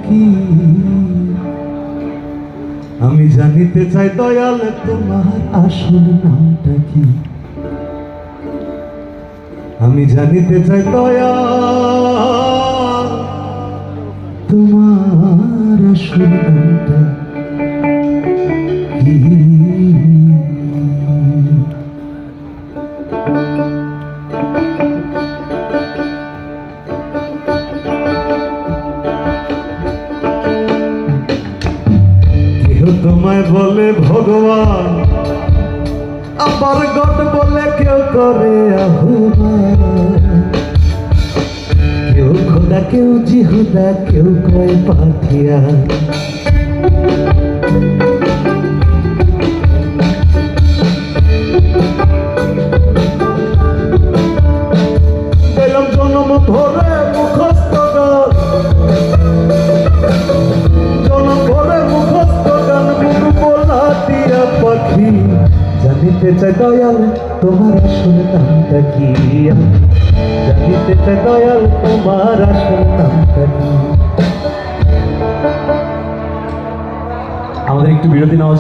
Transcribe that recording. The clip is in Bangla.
কি? আমি জানিতে চাই দয়াল তোমার আসল নামটা কি? আমি জানিতে চাই দয়াল তোমার আসল নামটা কি? তোমায় বলে ভগবান, আবার গড বলে কেউ করে আহ্বান। কেউ খোদা, কেউ জিহুদা, কেউ কয় পাঠিয়া। পেলাম জন্ম ধরে মুখস্থ গান, জন্ম ধরে মুখস্থ গান, বুকু বলা দিয়া পাখি। জানিতে চাই দয়াল তোমার আসল নামটা কি? জানিতে চাই দয়াল তোমার আসল নামটা কি? আমাদের একটু বিরতি নেওয়া উচিত।